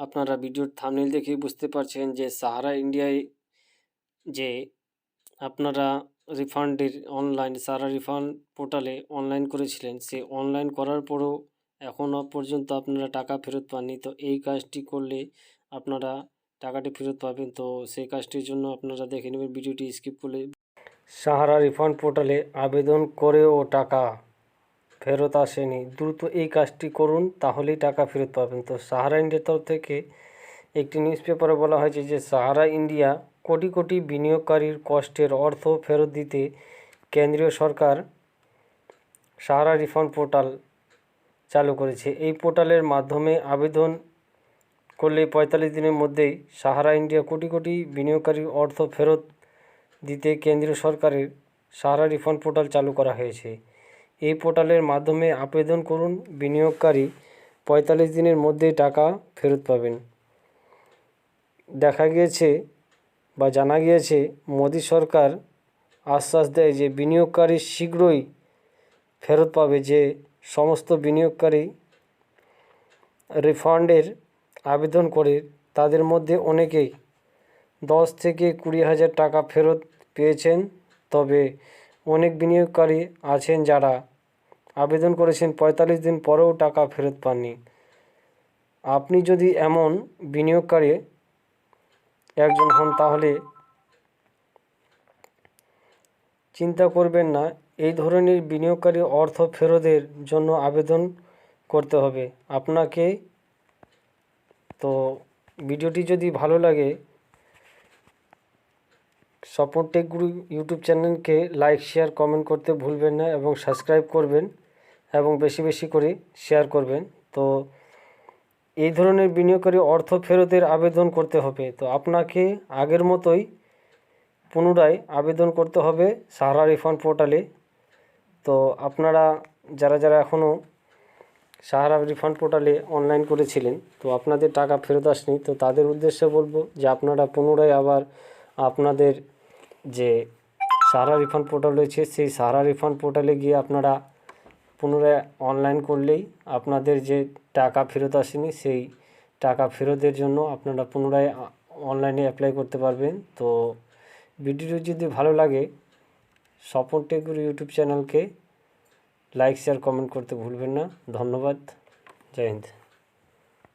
আপনারা ভিডিওর থাম্বনেল দেখেই বুঝতে পারছেন যে সাহারা ইন্ডিয়ায় যে আপনারা রিফান্ডের সাহারা রিফান্ড পোর্টালে অনলাইন করেছিলেন, সে অনলাইন করার পরেও এখনও পর্যন্ত আপনারা টাকা ফেরত পাননি। তো এই কাজটি করলে আপনারা টাকাটি ফেরত পাবেন। তো সেই কাজটির জন্য আপনারা দেখে নেবেন, ভিডিওটি স্কিপ করলে। সাহারা রিফান্ড পোর্টালে আবেদন করেও টাকা ফেরত আসেনি, দ্রুত এই কাজটি করুন, তাহলেই টাকা ফেরত পাবেন। তো সাহারা ইন্ডিয়ার তরফ থেকে একটি নিউজ পেপারে বলা হয়েছে যে সাহারা ইন্ডিয়া কোটি কোটি বিনিয়োগকারীর কষ্টের অর্থ ফেরত দিতে কেন্দ্রীয় সরকার সাহারা রিফান্ড পোর্টাল চালু করেছে। এই পোর্টালের মাধ্যমে আবেদন করলে 45 দিনের মধ্যেই সাহারা ইন্ডিয়া কোটি কোটি বিনিয়োগকারীর অর্থ ফেরত দিতে কেন্দ্রীয় সরকারের সাহারা রিফান্ড পোর্টাল চালু করা হয়েছে। এই পোর্টালের মাধ্যমে আবেদন করুন, বিনিয়োগকারী 45 দিনের মধ্যেই টাকা ফেরত পাবেন। দেখা গিয়েছে বা জানা গিয়েছে, মোদী সরকার আশ্বাস দেয় যে বিনিয়োগকারী শীঘ্রই ফেরত পাবে। যে সমস্ত বিনিয়োগকারী রিফান্ডের আবেদন করে তাদের মধ্যে অনেকেই 10 থেকে 20 হাজার টাকা ফেরত পেয়েছেন। তবে অনেক বিনিয়োগকারী আছেন যারা আবেদন করেছেন 45 দিন পরেও টাকা ফেরত পাননি। আপনি যদি এমন বিনিয়োগকারী একজন হন তাহলে চিন্তা করবেন না, এই ধরনের বিনিয়োগকারী অর্থ ফেরতের জন্য আবেদন করতে হবে আপনাকে। তো ভিডিওটি যদি ভালো লাগে, স্বপন টেক গুরু ইউটিউব চ্যানেলকে লাইক, শেয়ার, কমেন্ট করতে ভুলবেন না এবং সাবস্ক্রাইব করবেন এবং বেশি বেশি করে শেয়ার করবেন। তো এই ধরনের বিনিয়োগকারী অর্থ ফেরতের আবেদন করতে হবে। তো আপনাকে আগের মতোই পুনরায় আবেদন করতে হবে সাহারা রিফান্ড পোর্টালে। তো আপনারা যারা যারা এখনও সাহারা রিফান্ড পোর্টালে অনলাইন করেছিলেন, তো আপনাদের টাকা ফেরত আসেনি, তো তাদের উদ্দেশ্যে বলবো যে আপনারা পুনরায় আবার আপনাদের যে সাহারা রিফান্ড পোর্টাল রয়েছে সেই সাহারা রিফান্ড পোর্টালে গিয়ে আপনারা পুনরায় অনলাইন করলেই আপনাদের যে টাকা ফেরত আসেনি সেই টাকা ফেরতের জন্য আপনারা পুনরায় অনলাইনে অ্যাপ্লাই করতে পারবেন। তো ভিডিওটি যদি ভালো লাগে, স্বপন টেক গুরু ইউটিউব চ্যানেলকে লাইক, শেয়ার, কমেন্ট করতে ভুলবেন না। ধন্যবাদ। জয় হিন্দ।